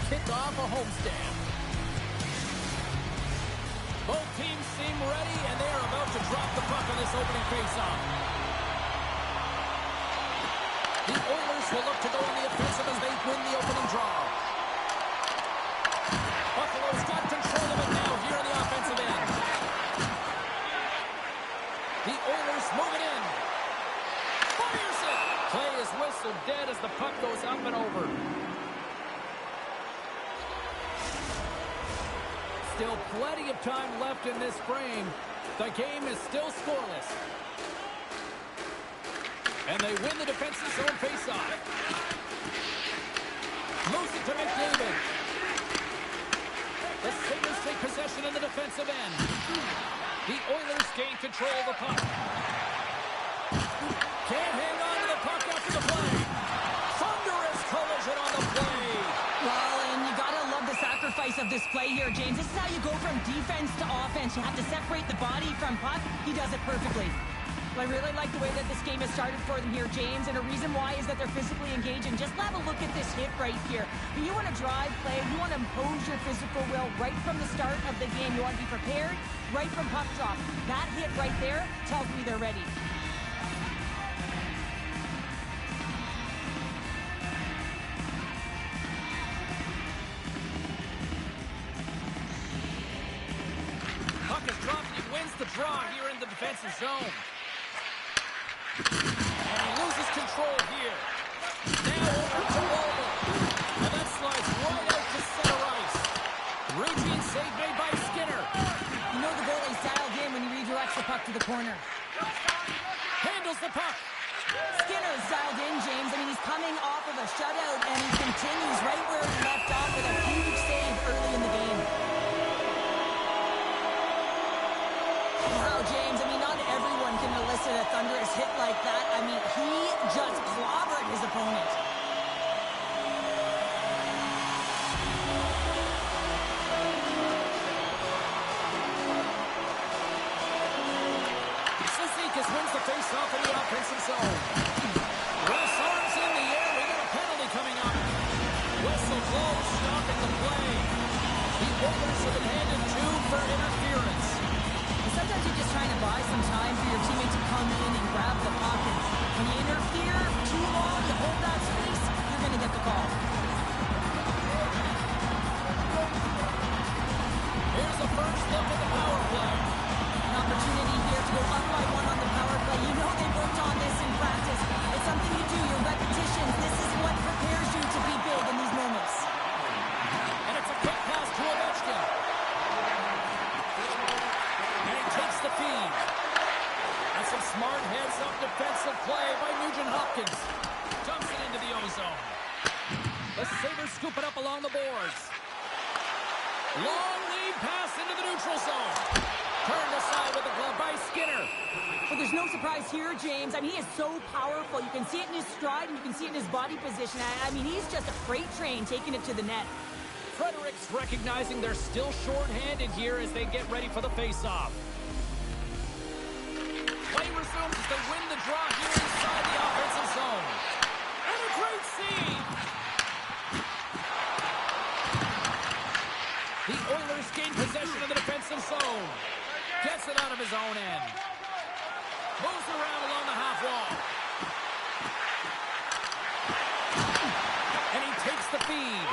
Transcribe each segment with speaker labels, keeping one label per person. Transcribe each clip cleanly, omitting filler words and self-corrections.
Speaker 1: kick off a homestand. Both teams seem ready, and they are about to drop the puck on this opening faceoff. The Oilers will look to go on the offensive as they win the opening draw. Buffalo's got control of it now here on the offensive end. The Oilers move it in. Fires it! Play is whistled dead as the puck goes up and over. Still plenty of time left in this frame. The game is still scoreless. And they win the defensive zone faceoff. Moves it to McDavid. The Sabres take possession in the defensive end. The Oilers gain control of the puck. Can't hang on to the puck after the play. Thunderous collision on the play.
Speaker 2: Well, and you gotta love the sacrifice of this play here, James. This is how you go from defense to offense. You have to separate the body from puck. He does it perfectly. I really like the way that this game has started for them here, James, and a reason why is that they're physically engaging. Just have a look at this hit right here. You want to drive play, you want to impose your physical will right from the start of the game. You want to be prepared right from puck drop. That hit right there tells me they're ready.
Speaker 1: Puck is dropped, and he wins the draw here in the defensive zone. And he loses control here. Now over to Walden. And that slides right out to center ice. Routine save made by Skinner.
Speaker 2: You know the goalie's dialed in when he redirects the puck to the corner.
Speaker 1: Handles the puck.
Speaker 2: Skinner is dialed in, James. I mean, he's coming off of a shutout, and he continues right where he left off with a huge save early in the game. Wow, James, I mean, not everyone can elicit a thunderous hit like that. I mean, he just clobbered his opponent.
Speaker 1: Cizikas wins the face-off in the offensive zone. Russ arms in the air. We got a penalty coming up. Whistle blows, stopping the play. The Oilers have been handed 2 for interference.
Speaker 2: Sometimes you're just trying to buy some time for your teammate to come in and grab the puck. And when you interfere too long, you hold that space, you're going to get the call.
Speaker 1: Here's the first look at the power play.
Speaker 2: An opportunity here to go up by 1 on the power play. You know they worked on this in practice. It's something you do, your repetitions. This is what prepares you to be big in these moments.
Speaker 1: And it's a quick pass to Ovechkin. Takes the feed. That's some smart heads-up defensive play by Nugent Hopkins. Dumps it into the ozone. The Sabres scoop it up along the boards. Long lead pass into the neutral zone. Turned aside with the glove by Skinner.
Speaker 2: But there's no surprise here, James. I mean, he is so powerful. You can see it in his stride, and you can see it in his body position. I mean, he's just a freight train taking it to the net.
Speaker 1: Fredericks recognizing they're still short-handed here as they get ready for the face-off. Play resumes as they win the draw here inside the offensive zone. And a great save! The Oilers gain possession of the defensive zone. Gets it out of his own end. Moves around along the half wall. And he takes the feed.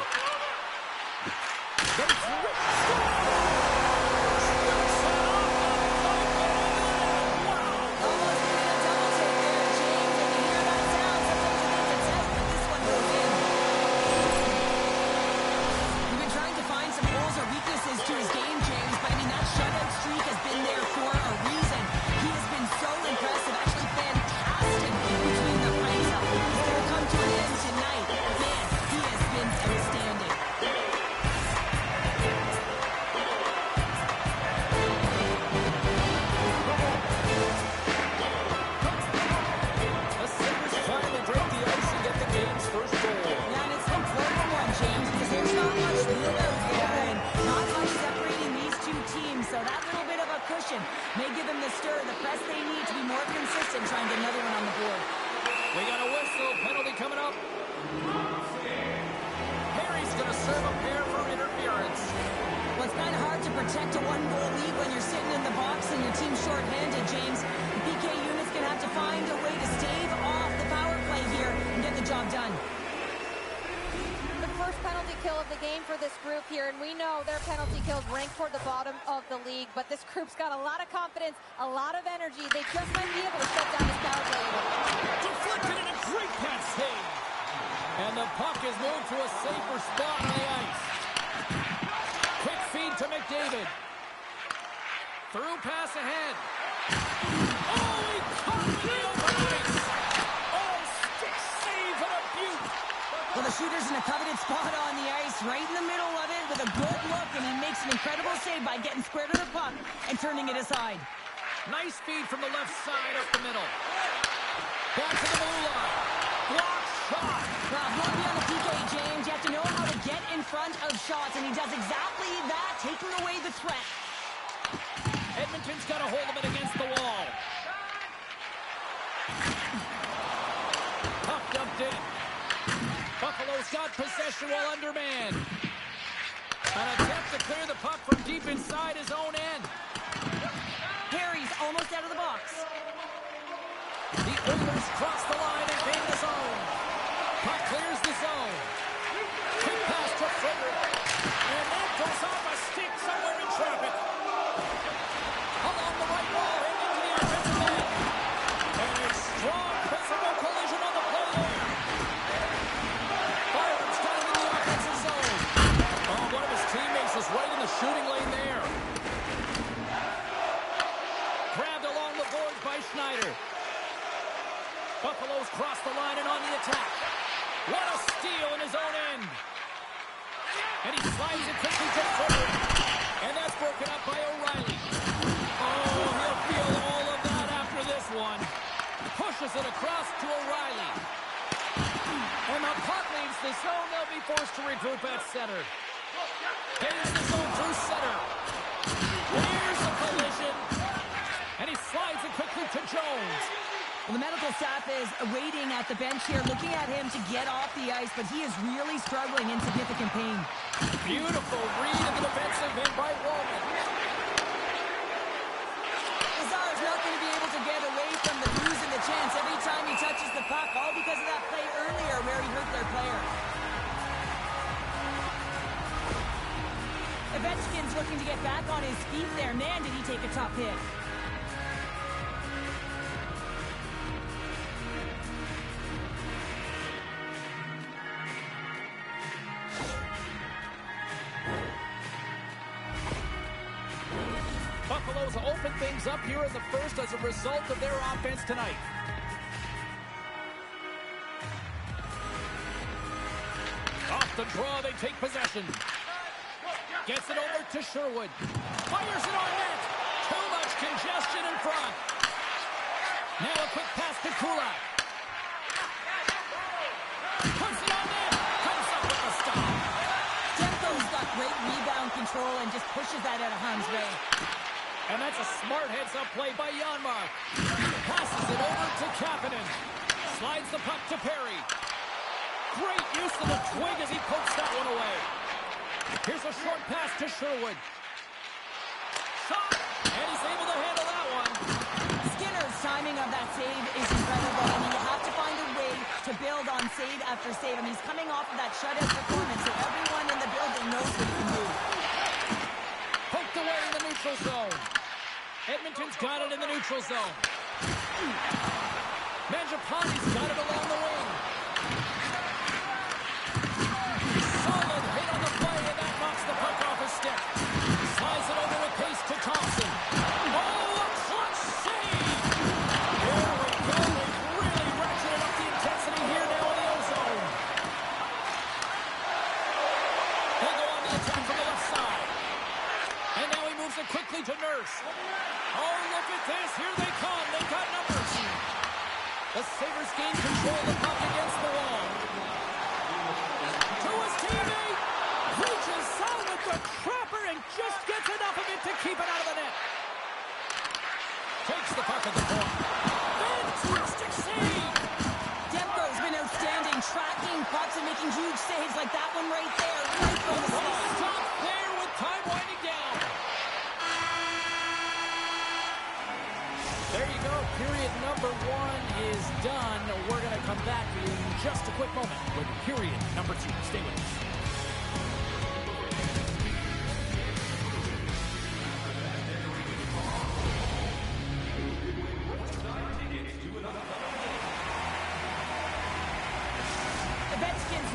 Speaker 2: To his game, James, but I mean, that shutout streak has been there for a reason. He has been so impressive, actually fantastic between the pipes. It's going to come to an end tonight. Man, he has been outstanding.
Speaker 1: The Sabres finally break the ice and get the game's first goal.
Speaker 2: Yeah, and it's an important one, James, because there's not much room out there and not much separating these two teams, so that little bit of a cushion may give them the stir, the press they need to be more consistent, trying to get another one on the board.
Speaker 1: We got a whistle, penalty coming up. Harry's going to serve a pair.
Speaker 2: protect a one-goal lead when you're sitting in the box and your team's short-handed, James. The PK unit's going to have to find a way to stave off the power play here and get the job done.
Speaker 3: The first penalty kill of the game for this group here, and we know their penalty kills rank toward the bottom of the league, but this group's got a lot of confidence, a lot of energy. They just might be able to shut down this power play.
Speaker 1: Deflected and a great pass save. And the puck is moved to a safer spot on the ice. Quick feed to McDavid. Through pass ahead. Oh, he caught with the open ice. Oh, stick save and a beaut.
Speaker 2: Well, the shooter's in a coveted spot on the ice, right in the middle of it with a good look, and he makes an incredible save by getting square to the puck and turning it aside.
Speaker 1: Nice feed from the left side up the middle. Back to the blue line. Block shot.
Speaker 2: Well, if you want to be on the PK, James, you have to know how to get in front of shots, and he does exactly that, taking away the threat.
Speaker 1: Edmonton's got a hold of it against the wall. Puck dumped in. Buffalo's got possession while undermanned. An attempt to clear the puck from deep inside his own end.
Speaker 2: Harry's almost out of the box.
Speaker 1: The Oilers cross the line and gain the zone. Puck clears the zone. Quick pass to Frederick. And that goes off a stick somewhere in traffic. Along the right wall, into the offensive end. And a strong physical collision on the play there. Byron's got him in the offensive zone. Oh, one of his teammates is right in the shooting lane there. Grabbed along the boards by Schneider. Buffalo's crossed the line and on the attack. What a steal in his own end. And he slides it quickly to Frederick. And that's broken up by O'Reilly. Oh, he'll feel all of that after this one. Pushes it across to O'Reilly. And the puck leaves the zone. They'll be forced to regroup at center. Gains the zone through center. Here's the collision. And he slides it quickly to Jones.
Speaker 2: Well, the medical staff is waiting at the bench here, looking at him to get off the ice, but he is really struggling in significant pain.
Speaker 1: Beautiful read in the defensive end by Roman.
Speaker 2: Lazar's not going to be able to get away from the bruise and the chance every time he touches the puck, all because of that play earlier where he hurt their player. Ovechkin's looking to get back on his feet there. Man, did he take a tough hit.
Speaker 1: Buffalo's open things up here in the first as a result of their offense tonight. Off the draw, they take possession. Gets it over to Sherwood. Fires it on net. Too much congestion in front. Now a quick pass to Kulak. Puts it on net. Comes up with the stop.
Speaker 2: Demko's got great rebound control and just pushes that out of harm's way.
Speaker 1: And that's a smart heads-up play by Janmark. Passes it over to Kapanen. Slides the puck to Perry. Great use of the twig as he pokes that one away. Here's a short pass to Sherwood. Shot! And he's able to handle that one.
Speaker 2: Skinner's timing of that save is incredible. I mean, you have to find a way to build on save after save. I mean, he's coming off of that shutout performance, so everyone in the building knows what he can do.
Speaker 1: Poked away in the neutral zone. Edmonton's got it in the neutral zone. Mangiapane's got it along the wing. Solid hit on the play, and that knocks the puck off his stick. Slides it over with pace to Thompson. Oh, a clutch save! There we go. They've really ratcheted up the intensity here now in the O-zone. They go on the attack from the left side. And now he moves it quickly to Nurse. Oh, look at this. Here they come. They've got numbers. The Sabres gain control of the puck against the wall. To his teammate. Reaches out with the trapper and just gets enough of it to keep it out of the net. Takes the puck at the point. Fantastic save.
Speaker 2: Demko's been outstanding, tracking pucks and making huge saves like that one right there. Right from the
Speaker 1: Oh,
Speaker 2: slot.
Speaker 1: stop there with time winding down. number 2. Stay with us.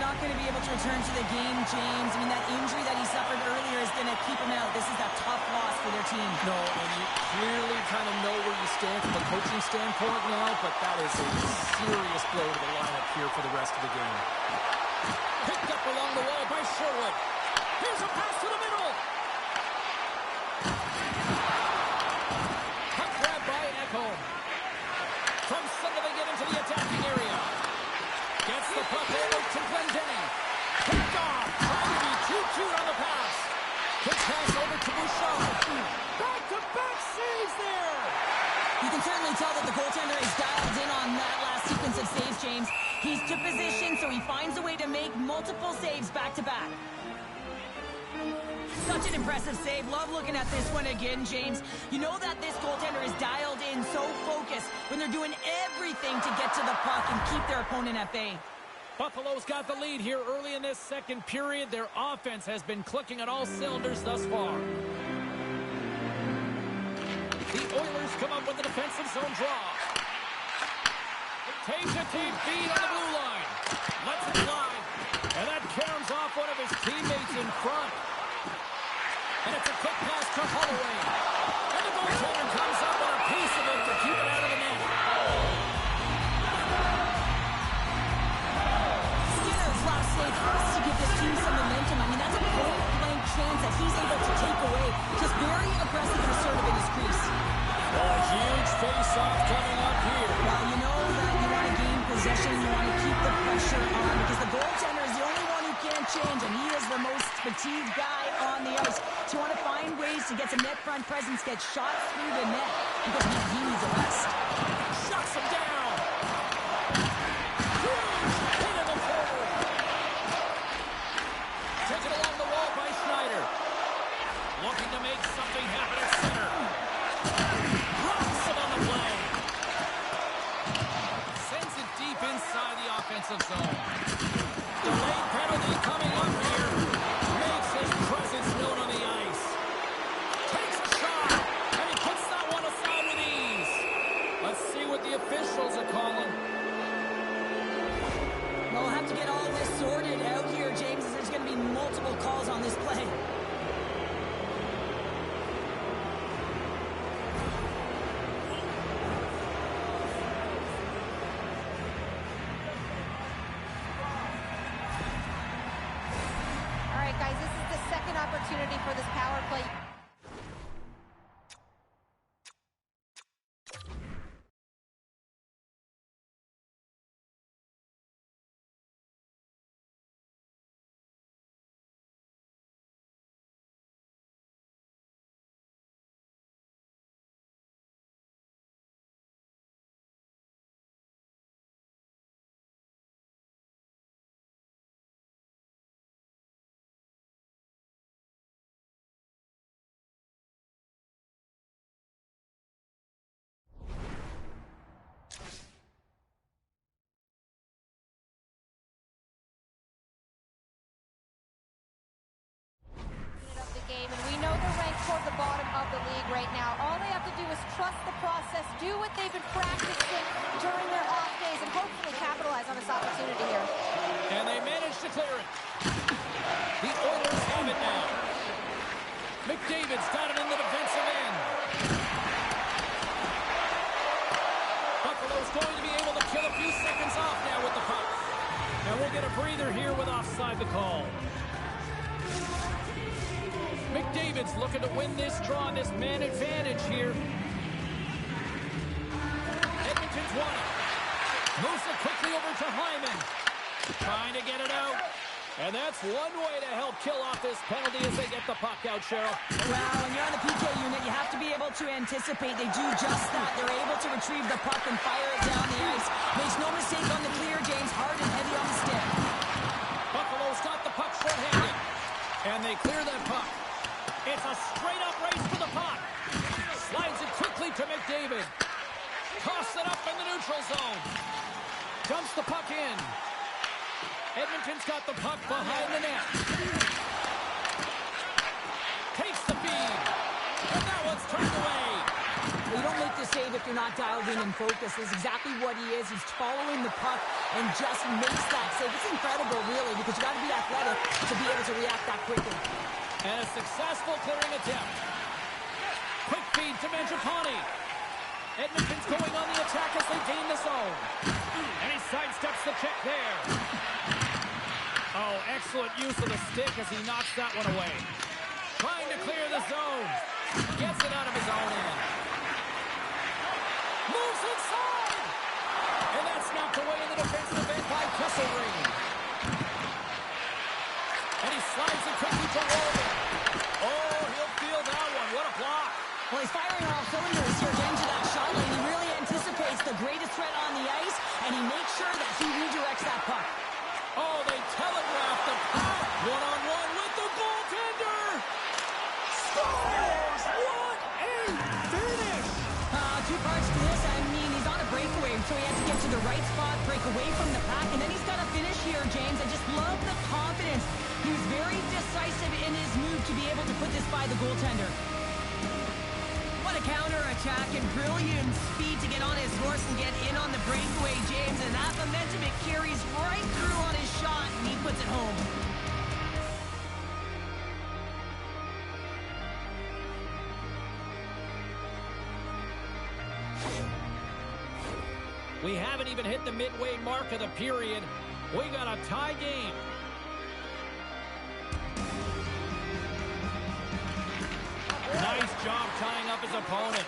Speaker 2: Not going to be able to return to the game, James. I mean, that injury that he suffered earlier is going to keep him out. This is a tough loss for their team.
Speaker 1: No, and you clearly kind of know where you stand from a coaching standpoint now, but that is a serious blow to the lineup here for the rest of the game. Picked up along the wall by Sherwood. Here's a pass to the middle. Puck grab by Ekholm. From center they get into the attacking area. Gets the puck over to Glendening. Picked off. Trying to be too cute on the pass. Quick pass over to Bouchard. Back-to-back saves there.
Speaker 2: You can certainly tell that the goaltender is dialed in on that last sequence of saves, James. He's to position, so he finds a way to make multiple saves back-to-back. Such an impressive save. Love looking at this one again, James. You know that this goaltender is dialed in, so focused when they're doing everything to get to the puck and keep their opponent at bay.
Speaker 1: Buffalo's got the lead here early in this second period. Their offense has been clicking on all cylinders thus far. The Oilers come up with a defensive zone draw. Team feed on the blue line. Lets it fly. And that caroms off one of his teammates in front. And it's a quick pass to Holloway. And the goaltender comes up with a piece of it to keep it out of the net.
Speaker 2: Skinner's last save has to give this team some momentum. I mean, that's a point-blank chance that he's able to take away. Just very aggressive and assertive in his crease.
Speaker 1: Well, a huge face-off coming up here.
Speaker 2: Well, you know that you want to gain possession, you want to keep the pressure on, because the goaltender is the only one who can't change, and he is the most fatigued guy on the ice. So you want to find ways to get some net front presence, get shots through the net, because he needs a rest.
Speaker 1: Shuts him down. Huge hit in the forward. Taken along the wall by Schneider. Looking to make something happen at center. Rocks him on the play. Sends it deep inside the offensive zone. Delayed penalty coming up here. Makes his presence known on the ice. Takes a shot, and he puts that one aside with ease. Let's see what the officials are calling.
Speaker 2: Well, we'll have to get all this sorted out here, James, as there's going to be multiple calls on this play.
Speaker 3: Guys, this is the second opportunity for this power play. Game, and we know they're ranked toward the bottom of the league right now. All they have to do is trust the process, do what they've been practicing during their off days, and hopefully capitalize on this opportunity here.
Speaker 1: And they managed to clear it. The Oilers have it now. McDavid's got it in the defensive end. Buffalo's going to be able to kill a few seconds off now with the puck. And we'll get a breather here with offside the call. McDavid's looking to win this draw, this man advantage here. Edmonton's won it. Moves it quickly over to Hyman. Trying to get it out. And that's one way to help kill off this penalty as they get the puck out, Cheryl.
Speaker 2: Well, when you're on the PK unit, you have to be able to anticipate. They do just that. They're able to retrieve the puck and fire it down the ice. Makes no mistake on the clear, James. Hard and heavy on the stick.
Speaker 1: Buffalo's got the puck short-handed. And they clear that puck. It's a straight-up race for the puck. Slides it quickly to McDavid. Toss it up in the neutral zone. Dumps the puck in. Edmonton's got the puck behind the net. Takes the feed. And that one's turned away.
Speaker 2: Well, you don't make the save if you're not dialed in and focused. That's exactly what he is. He's following the puck and just makes that save. It's incredible, really, because you got to be athletic to be able to react that quickly.
Speaker 1: And a successful clearing attempt. Quick feed to Mangiapane. Edmonton's going on the attack as they gain the zone. And he sidesteps the check there. Oh, excellent use of the stick as he knocks that one away. Trying to clear the zone. Gets it out of his own end. Moves inside. And that's knocked away in the defensive end by Kesselring. And he slides it quickly to Walden. Oh, he'll feel that one. What a block.
Speaker 2: Well, he's firing on all cylinders here, getting to that shot lane. He really anticipates the greatest threat on the ice, and he makes sure that he redirects that puck.
Speaker 1: Oh, they telegraphed the puck. One-on-one with the goaltender. Scores! What a finish!
Speaker 2: Two parts to this. I mean, he's on a breakaway, so he has to get to the right spot, break away from the pack, and then he's got to finish here, James. I just love the confidence. He was very decisive in his move to be able to put this by the goaltender. What a counter-attack and brilliant speed to get on his horse and get in on the breakaway, James. And that momentum, it carries right through on his shot, and he puts it home.
Speaker 1: We haven't even hit the midway mark of the period. We got a tie game. Nice job tying up his opponent.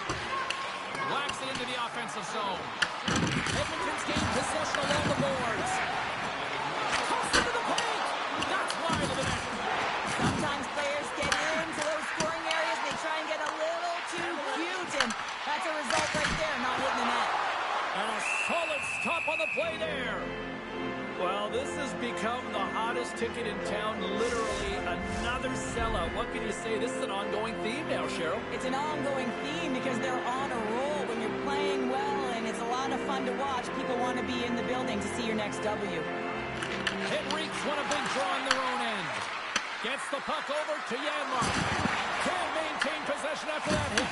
Speaker 1: Whacks it into the offensive zone. Edmonton's gained possession along the boards. Tossed into the paint. That's wide of the net.
Speaker 2: Sometimes players get into those scoring areas. They try and get a little too cute, and that's a result right there, not hitting the net.
Speaker 1: And a solid stop on the play there. Well, this has become the hottest ticket in town, literally another sellout. What can you say? This is an ongoing theme now, Cheryl.
Speaker 2: It's an ongoing theme because they're on a roll. When you're playing well and it's a lot of fun to watch, people want to be in the building to see your next W.
Speaker 1: Henriques won a big draw on their own end. Gets the puck over to Janmark. Can't maintain possession after that hit.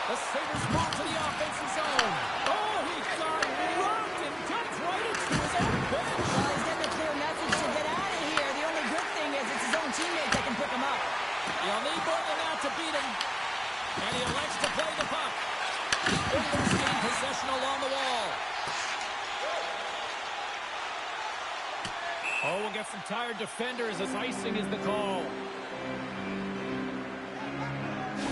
Speaker 1: The Sabres move to the offensive zone. Oh, he got rocked and dumped right into his own bench.
Speaker 2: Well, he's getting a clear message to get out of here. The only good thing is it's his own teammates that can pick him up.
Speaker 1: He'll need more than that to beat him. And he elects to play the puck. Oilers gain possession along the wall. Oh, we'll get some tired defenders as icing is the call.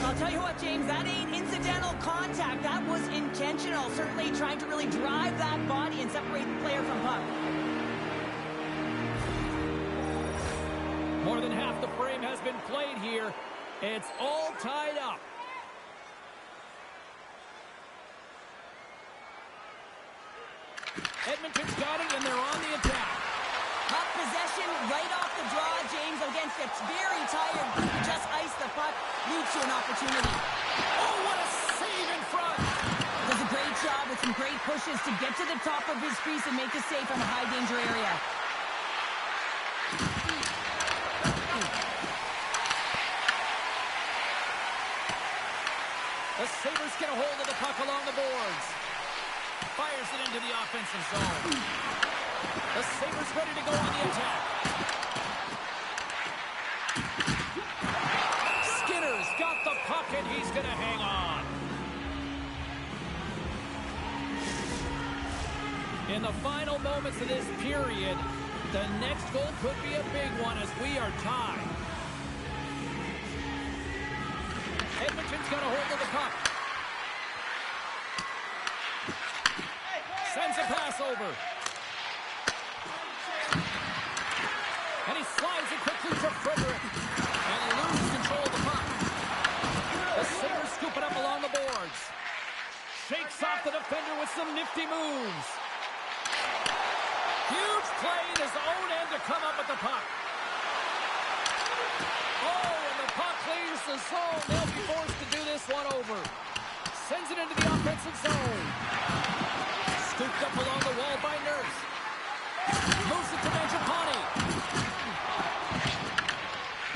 Speaker 2: I'll tell you what, James, that ain't incidental contact. That was intentional. Certainly trying to really drive that body and separate the player from puck.
Speaker 1: More than half the frame has been played here. It's all tied up. Edmonton's got it, and they're on the attack.
Speaker 2: Puck possession right off the draw, James, against a very tired group who just iced the puck, leads to an opportunity.
Speaker 1: Oh, what a save in front!
Speaker 2: Does a great job with some great pushes to get to the top of his crease and make the save from a high-danger area.
Speaker 1: The Sabres get a hold of the puck along the boards. Fires it into the offensive zone. The Sabres ready to go on the attack. Skinner's got the puck, and he's going to hang on. In the final moments of this period, the next goal could be a big one as we are tied. Edmonton's got a hold of the puck. Sends a pass over. And he slides it quickly to Frederick. And he loses control of the puck. The Sabres scoop it up along the boards. Shakes off the defender with some nifty moves. Huge play in his own end to come up with the puck. Oh, and the puck clears the zone. They'll be forced to do this one over. Sends it into the offensive zone. Scooped up along the wall by Nurse. Moves it to Mangiapane.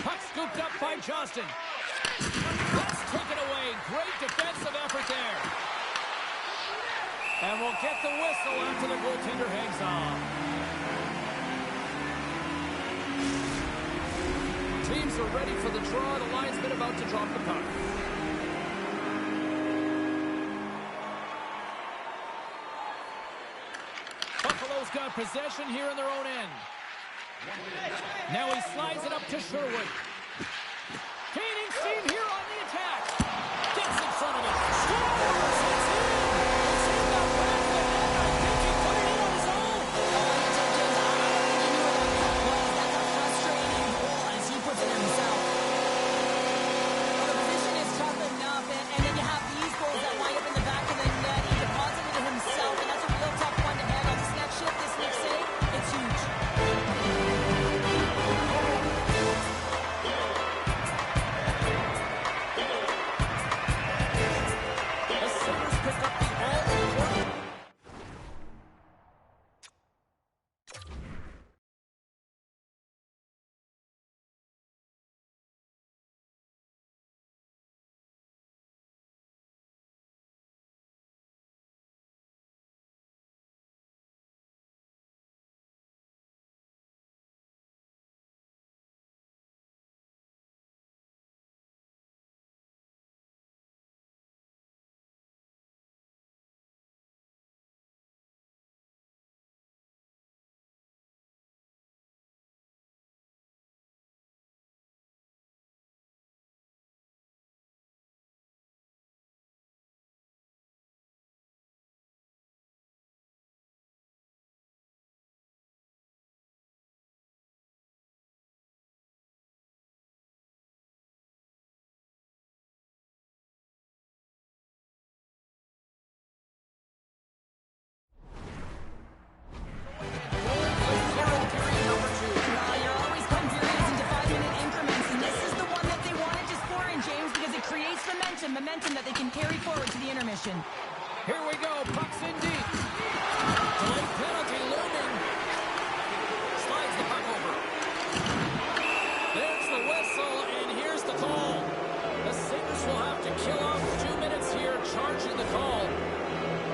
Speaker 1: Puck scooped up by Johnston. That's taken away. Great defensive effort there. And we'll get the whistle after the goaltender hangs on. Teams are ready for the draw. The linesman about to drop the puck. Buffalo's got possession here in their own end. Now he slides it up to Sherwood. Gaining steam here on the attack. Gets in front of it. Scores! It's in! It's in the back of the net. I think he put it in on his own.
Speaker 2: James, I don't think he knew where that puck was. That's a frustrating goal as he puts it himself. Well, the position is tough enough, and then you have these goals that wind up in the back of the net. He deposited it himself, and that's a real tough one to handle. This next shift, this next save, it's huge.
Speaker 1: The Sabres pick up the all-important.
Speaker 2: You're always putting periods into 5-minute increments, and this is the one that they wanted to score in, James, because it creates momentum that they can carry forward to the intermission.
Speaker 1: Here we go. Puck's in deep. Delayed penalty looming. Slides the puck over. There's the whistle, and here's the call. The Sabres will have to kill off 2 minutes here, charging the call.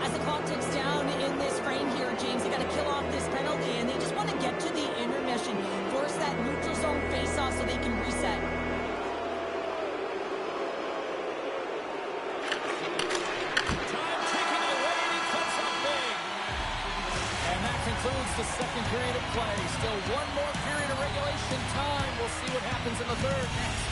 Speaker 2: As the clock ticks down in this frame here, James, they got to kill off this penalty, and they just want to get to the intermission, force that neutral zone face-off so they can reset.
Speaker 1: Time ticking away, and he cuts up big. And that concludes the second period of play. Still one more period of regulation time. We'll see what happens in the third next.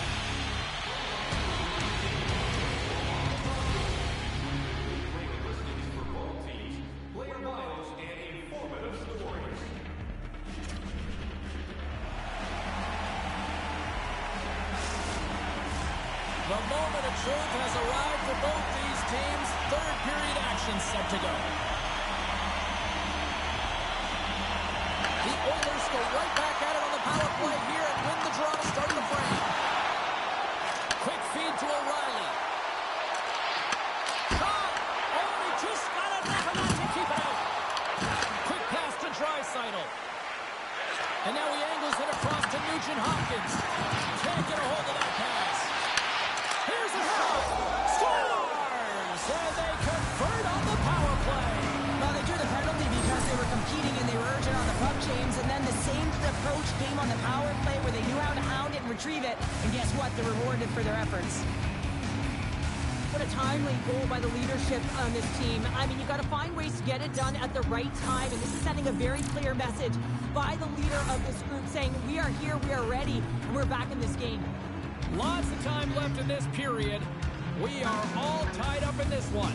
Speaker 1: The moment of truth has arrived for both these teams. Third period action set to go. The Oilers go right back at it on the power play here and win the draw to start the frame. Quick feed to O'Reilly. Shot! Oh, he just got enough of that to keep it out. Quick pass to Draisaitl. And now he angles it across to Nugent Hopkins. Can't get a hold of that pass. Here's a shot. Scores! And they convert on the power play.
Speaker 2: Well, they drew the penalty because they were competing and they were urgent on the puck, James, and then the same approach came on the power play where they knew how to hound it and retrieve it, and guess what? They're rewarded for their efforts. What a timely goal by the leadership on this team. I mean, you've got to find ways to get it done at the right time, and this is sending a very clear message by the leader of this group saying, we are here, we are ready, and we're back in this game.
Speaker 1: Lots of time left in this period. We are all tied up in this one.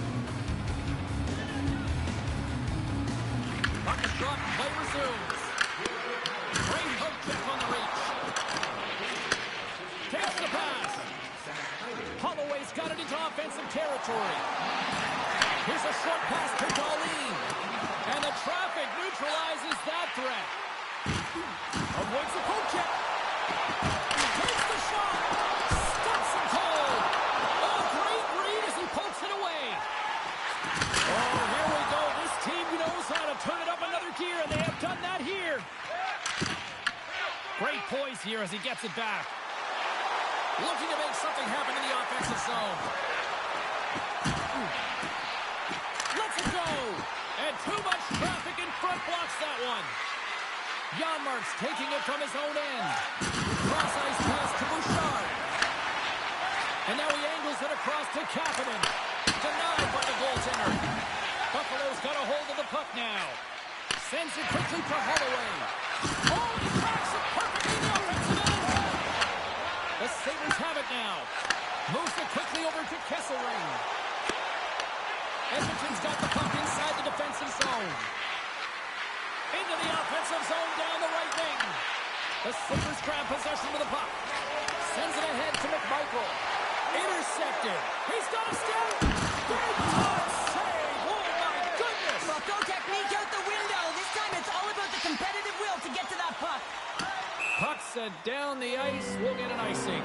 Speaker 1: Puck is dropped, play resumes. Great hook check on the reach. Takes the pass. Holloway's got it into offensive territory. Here's a short pass to Darlene. And the traffic neutralizes that threat. Avoids the poke check. Takes the shot. Stops him cold. Oh, great read as he pokes it away. Oh, here we go. This team knows how to turn it up another gear, and they have done that here. space here as he gets it back. Looking to make something happen in the offensive zone. Lets it go. And too much traffic in front blocks that one. Janmark's taking it from his own end. Cross-ice pass to Bouchard. And now he angles it across to Kapanen. Denied by the goaltender. Buffalo's got a hold of the puck now. Sends it quickly for Holloway. Oh, he cracks it perfectly in the offensive end. The Sabres have it now. Moves it quickly over to Kesselring. Edmonton's got the puck inside the defensive zone. Into the offensive zone down the right wing. The Sabres grab possession of the puck. Sends it ahead to McMichael. Intercepted. He's got a stick. Big time save. Oh, my goodness.
Speaker 2: Buffalo technique out the window. This time it's all about the competitive will to get to that puck.
Speaker 1: Puck set down the ice. We'll get an icing.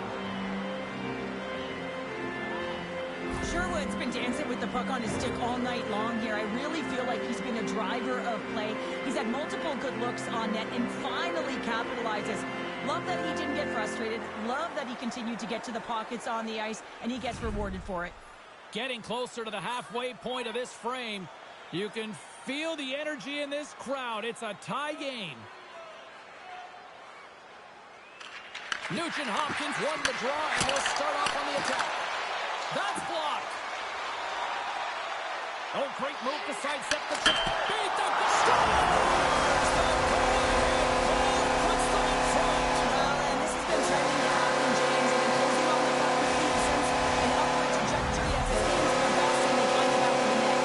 Speaker 2: Sherwood's been dancing with the puck on his stick all night long here. I really feel like he's been a driver of play. He's had multiple good looks on net and finally capitalizes. Love that he didn't get frustrated. Love that he continued to get to the pockets on the ice, and he gets rewarded for it.
Speaker 1: Getting closer to the halfway point of this frame. You can feel the energy in this crowd. It's a tie game. Nugent Hopkins won the draw, and they'll start off on the attack. That's blocked. Oh, great move to sidestep the chip. Beat the shot! Puts them in front.
Speaker 2: Well, and this has been starting to happen, James. They've been holding on the puck with decent an upward trajectory as this game's progressed and they find the back of the net.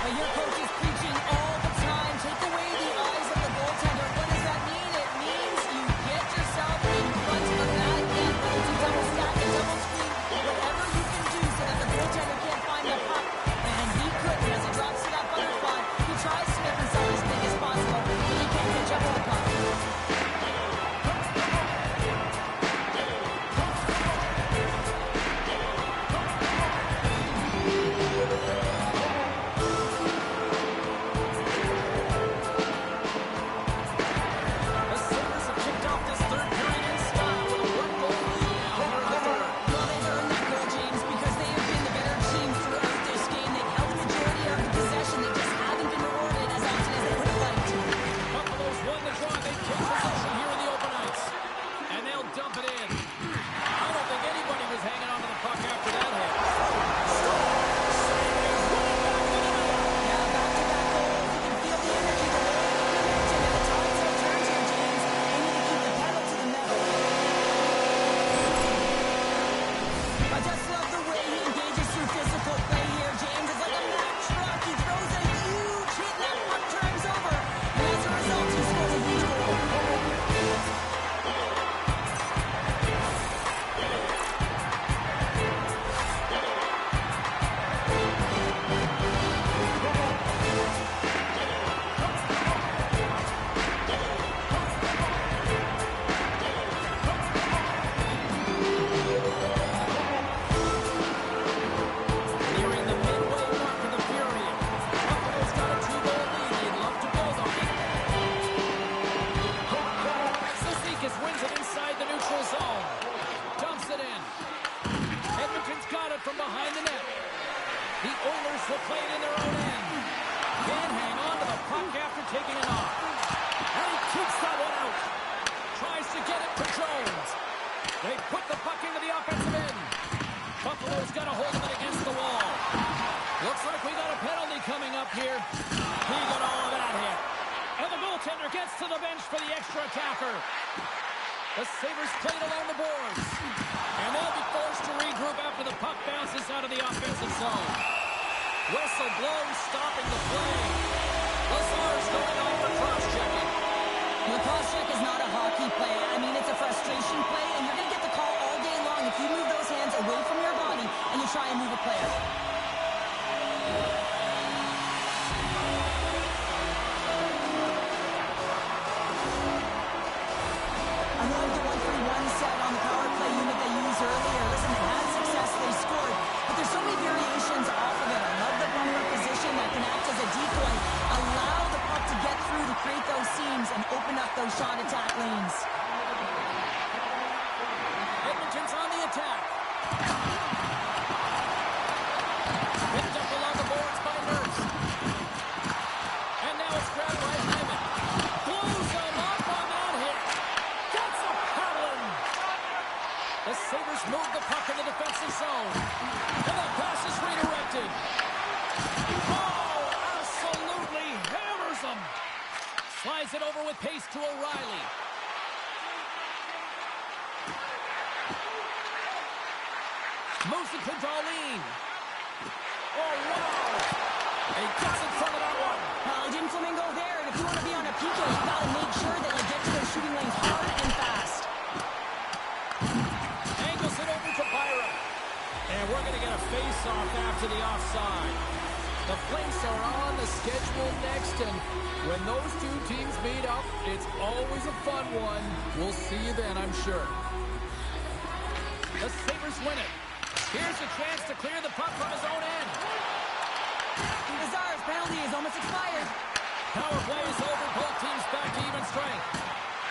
Speaker 2: Well, your coach is preaching all the time. Take away the eyes of the goaltender. What does that mean? It means you get yourself in front of that net, whether it's a double stack, a double screen, whatever you can do so that the goaltender can't find the puck. And he couldn't as he drops to that butterfly. He tries to make himself as big as possible, but he can't catch up with the puck.
Speaker 1: The Sabres have kicked off this third period in style with a one-goal lead now here in the third.
Speaker 2: Well, they've earned that goal, James, because they have been the better team throughout this game. They've held the majority of the possession. They just haven't been rewarded as often as they would have liked.
Speaker 1: Buffalo's won the draw. They take possession here in the open ice. And they'll dump it in. I don't think anybody was hanging on to the puck after that hit.
Speaker 2: Yeah, back-to-back goals. You can feel the energy, the momentum, and the tides have turned here, James. They need to keep the pedal to the metal. I just love the way he engages through physical play here, James. It's like a Mack truck. He throws a huge hit, and that puck turns over. And as a result, he scores a huge goal.
Speaker 1: Nearing the midway mark of the period. Buffalo's got a two-goal lead. They'd love to build on it. Cizikas wins it inside the neutral zone. Dumps it in. Edmonton's got it from behind the net. The Oilers will play it in their own end. Can't hang on to the puck after taking it off. And he keeps that one out. Tries to get it to Jones. They put the puck into the offensive end. Buffalo's got a hold of it against the wall. Looks like we got a penalty coming up here. He got all of that hit. And the goaltender gets to the bench for the extra attacker. The Sabres played along the boards. And they'll be forced to regroup after the puck bounces out of the offensive zone. Whistle blows, stopping the play. Lazar's going off for cross-checking.
Speaker 2: The cross-check is not a hockey play. I mean, it's a frustration play, and you're going to get the call all day long if you move those hands away from your body and you try and move a player. I love the 1-3-1 set on the power play unit they used earlier. Listen, they had success, they scored, but there's so many variations off of it. I love the bumper position that can act as a decoy. Allow the puck to get through to create those seams and open up those shot attack lanes.
Speaker 1: Edmonton's on the attack. Picked up along the boards by Nurse. And now it's grabbed by Hyman. Blows him up on that hit. Gets a paddling. The Sabres move the puck in the defensive zone. And that pass is redirected. Oh, absolutely hammers him. Slides it over with pace to O'Reilly. Moves it to Darlene. Oh, wow. And he gets in front of that one.
Speaker 2: Well, he didn't flamingo there, and if you want to be on a PK, you've got to make sure that you get to those shooting lanes hard and fast.
Speaker 1: Angles it over to Byron. And we're going to get a face-off after the offside. The Flames are on the schedule next, and when those two teams meet up, it's always a fun one. We'll see you then, I'm sure. The Sabres win it. Here's a chance to clear the puck from his own end.
Speaker 2: Lazar's penalty is almost expired.
Speaker 1: Power play is over. Both teams back to even strength.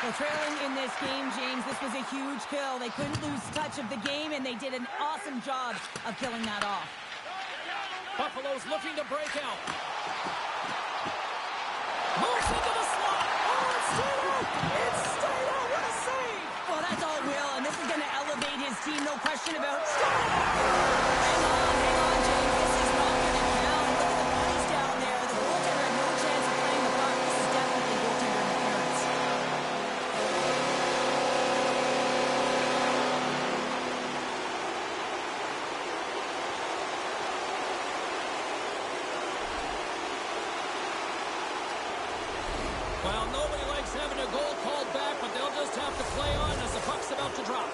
Speaker 2: Well, trailing in this game, James, this was a huge kill. They couldn't lose touch of the game, and they did an awesome job of killing that off.
Speaker 1: Buffalo's looking to break out. Moves into the slot. Oh, it's straight out. It's straight out. What a save.
Speaker 2: Well, that's all Will, and this is going to elevate his team, no question about it. Hang on, James. This is not going to count. Look at the bodies down there. The goaltender had no chance of playing the puck. This is definitely goaltender interference.
Speaker 1: Well, nobody likes having a goal called back, but they'll just have to play on as the puck's about to drop.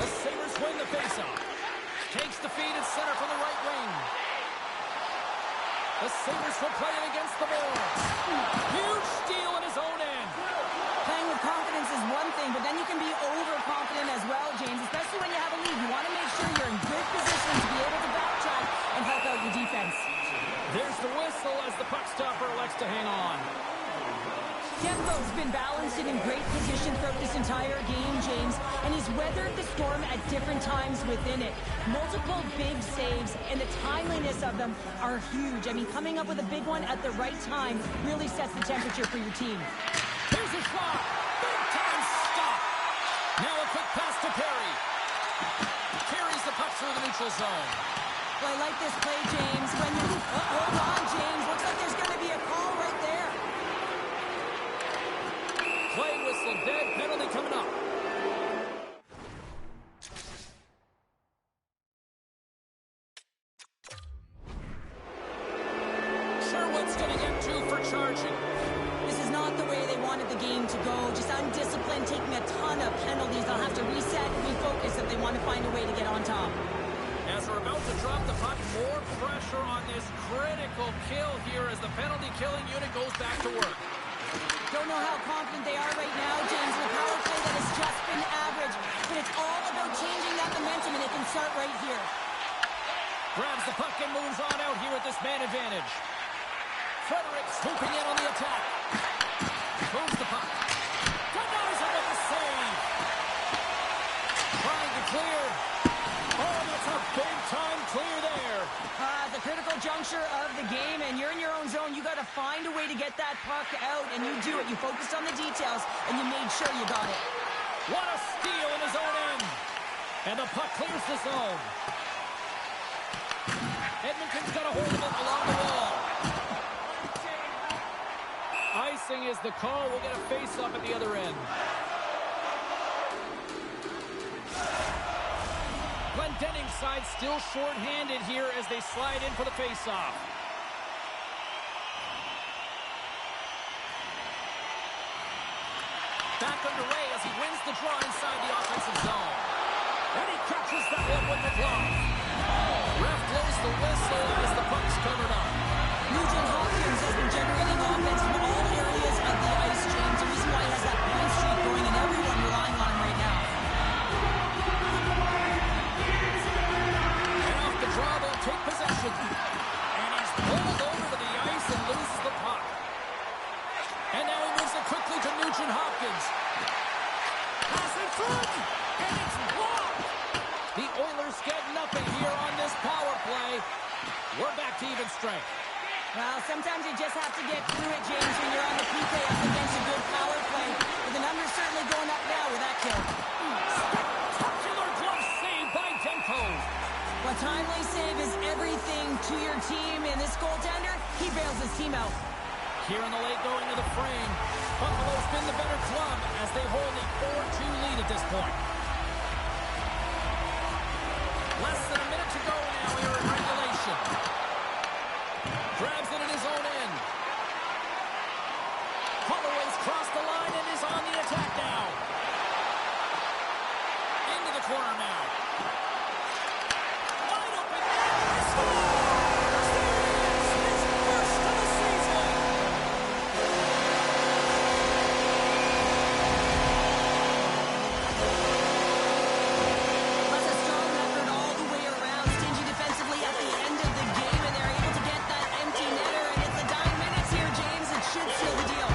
Speaker 1: The Sabres win the faceoff. Takes the feed and center from the right wing. The Sabres will play it against the boards. Huge steal in his own end.
Speaker 2: Playing with confidence is one thing, but then you can be overconfident as well, James, especially when you have a lead. You want to make sure you're in good position to be able to backtrack and help out your defense.
Speaker 1: There's the whistle as the puck stopper elects to hang on.
Speaker 2: Demko's been balanced and in great position throughout this entire game, James, and he's weathered the storm at different times within it. Multiple big saves, and the timeliness of them are huge. I mean, coming up with a big one at the right time really sets the temperature for your team.
Speaker 1: Here's a shot. Big time stop. Now a quick pass to Perry. Carries the puck through the neutral zone.
Speaker 2: Well, I like this play, James. When you... hold on, James. Looks like there's going to be a call right there.
Speaker 1: Play whistle dead. Penalty coming up. Sherwood's going to get 2 for charging.
Speaker 2: This is not the way they wanted the game to go. Just undisciplined, taking a ton of penalties. They'll have to reset and refocus if they want to find a way to get on top.
Speaker 1: As we're about to drop the puck, more pressure on this critical kill here as the penalty killing unit goes back to work.
Speaker 2: Don't know how confident they are right now, James, with a power play that has just been average. But it's all about changing that momentum, and they can start right here.
Speaker 1: Grabs the puck and moves on out here with this man advantage. Frederick swooping in on the attack. Moves the puck. Denies it with the save. Trying to clear. Oh, that's a big-time clear there.
Speaker 2: The critical juncture of the game, and you're in your own zone. You got to find a way to get that puck out, and you do it. You focused on the details, and you made sure you got it.
Speaker 1: What a steal in his own end. And the puck clears the zone. Edmonton's got a hold of it along the wall. Icing is the call. We'll get a face-off at the other end. Glendening's side still short-handed here as they slide in for the face-off. Back underway as he wins the draw inside the offensive zone. And he catches that one with the glove. Ref blows the whistle as the puck's covered up.
Speaker 2: Nugent Hopkins has been generating offense from all areas of the ice, James. The reason why he has that point streak going and everyone relying on him right now.
Speaker 1: front, and it's blocked. The Oilers get nothing here on this power play. We're back to even strength.
Speaker 2: Well, sometimes you just have to get through it, James, when you're on the PK up against a good power play. But the number's certainly going up now with that kill.
Speaker 1: Spectacular glove save by Demko.
Speaker 2: A timely save is everything to your team, and this goaltender, he bails his team out.
Speaker 1: Here in the late going to the frame, Buffalo's been the better club as they hold a 4-2 lead at this point. Less than a minute to go now here in regulation. Grabs it in his own end. Holloway's crossed the line and is on the attack now. Into the corner now. Wide open net. He scores! There it is! His first of the season!
Speaker 2: That's a strong effort all the way around. Stingy defensively at the end of the game, and they're able to get that empty netter. And it's the dying minutes here, James. It should seal the deal.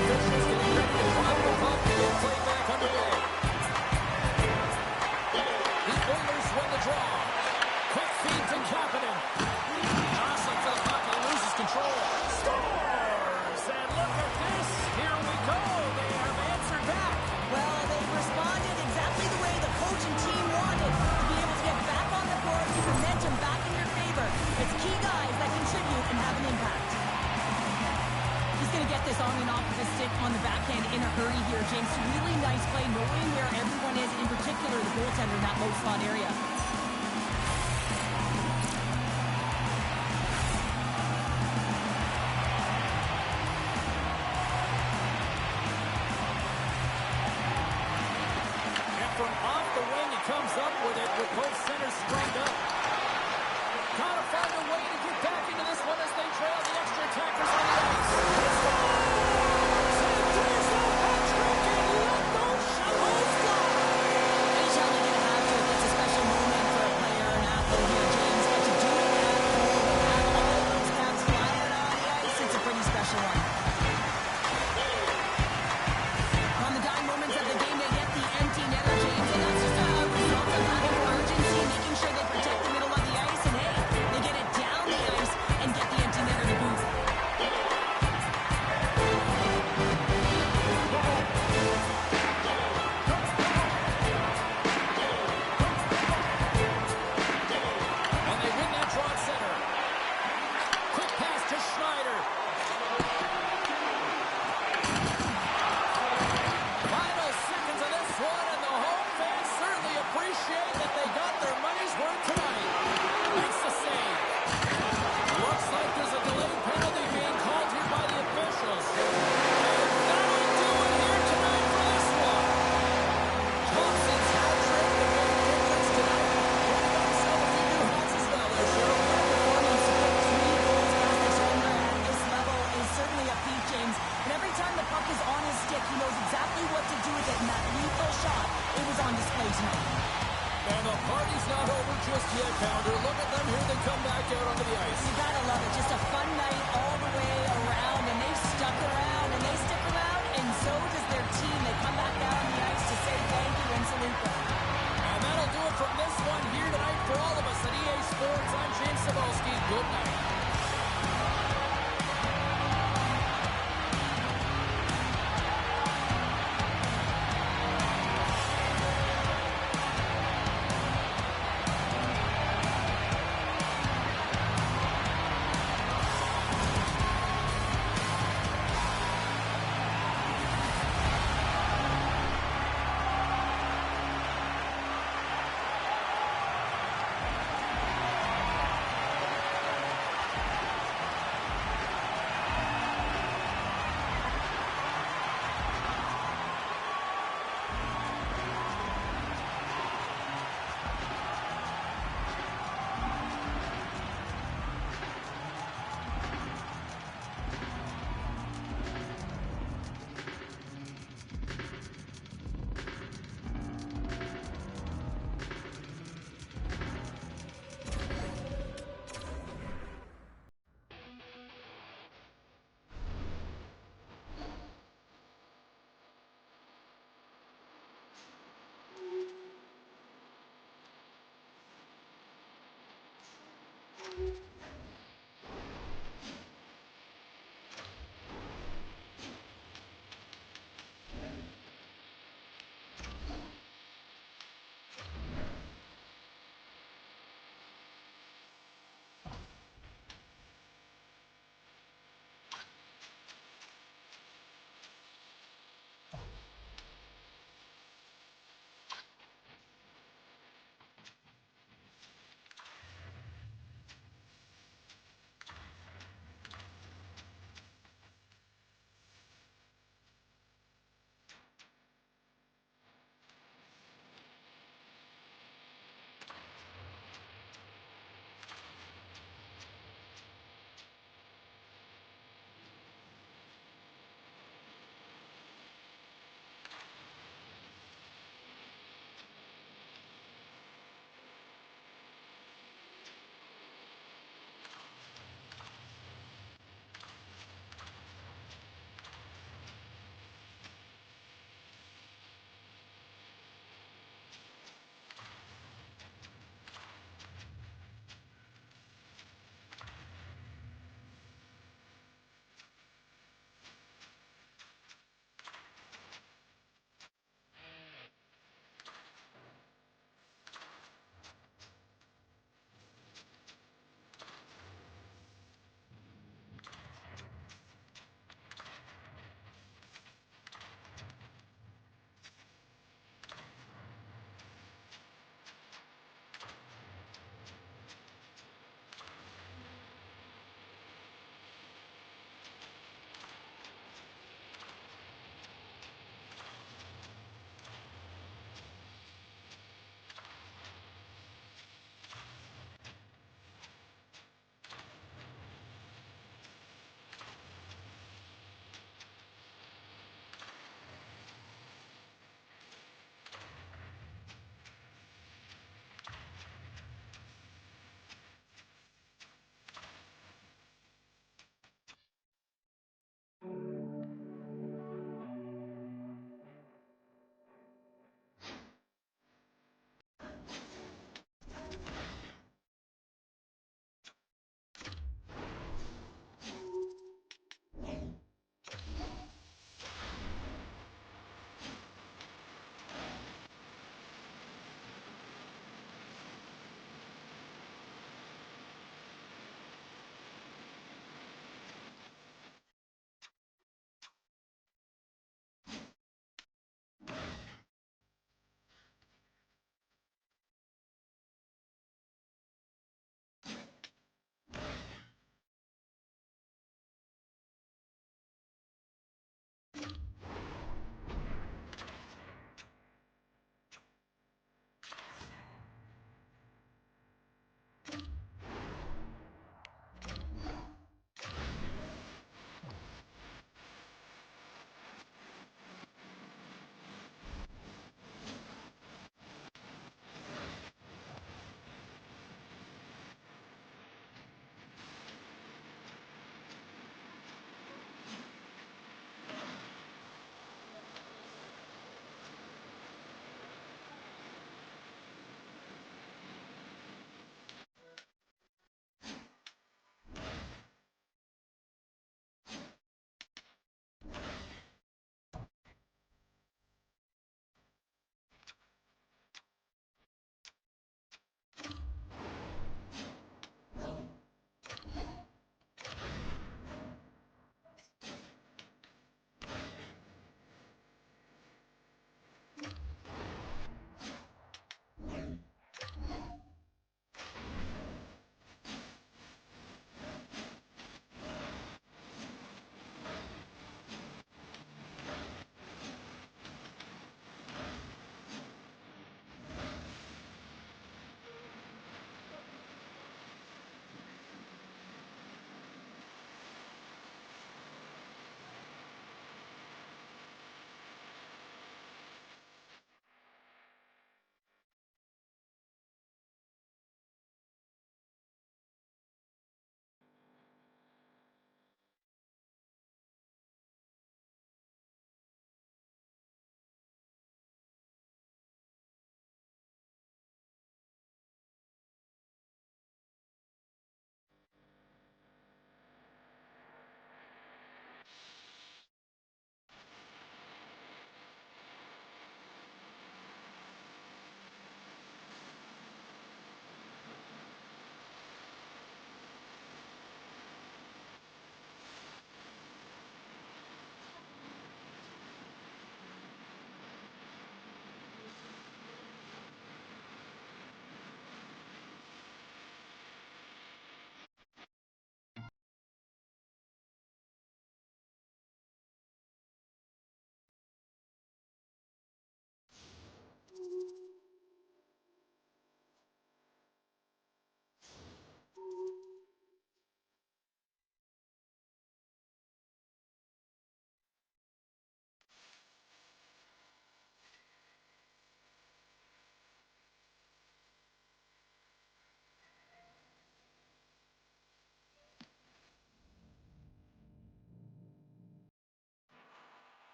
Speaker 1: Officials getting ready to drop the puck to get play back underway. The Oilers win the draw. Quick feed to Kapanen. Jostling for the puck and loses control. Scores! And look at this. Here we go. They have answered back.
Speaker 2: Well, they responded exactly the way the coach and team wanted, to be able to get back on the court, keep momentum back in your favor. It's key guys that contribute and have an impact. He's going to get this on and off of his stick on the backhand in a hurry here, James. Really nice play, knowing where everyone is, in particular the goaltender in that low slot area.
Speaker 1: And from off the wing, he comes up with it with both centers sprung up. Gotta find a way to get back into this one as they trail the extra attackers on the ice. He scores! And there's a hat trick, and let those shovels fly!
Speaker 2: Anytime you get a hat trick, it's a special moment for a player or an athlete here, James. But to do it at home and have all of those caps flying on the ice, it's a pretty special one. On the dying moments of the game, they get the empty netter, James, and that's just a result of having urgency, making sure they protect the middle of the ice, and hey, they get it down the ice and get the empty netter to boot.
Speaker 1: And they win that draw at center. Quick pass to Schneider. Final seconds of this one, and the home fans certainly appreciate that they got their money's worth tonight. Makes the save. Looks like there's a delayed penalty being called here by the officials. And that'll do it here tonight for this one. Thompson's hat trick, the big difference tonight. What about himself a few new hats as well there, Cheryl?
Speaker 2: Performance to put 3 goals past the shoulder at this level is certainly a feat, James. And every time the puck is on his stick, he knows exactly what to do with it. And that lethal shot, it was on display tonight.
Speaker 1: And the party's not over just yet, Pounder. Look at them here. They come back out onto the ice.
Speaker 2: You gotta love it. Just a fun night all the way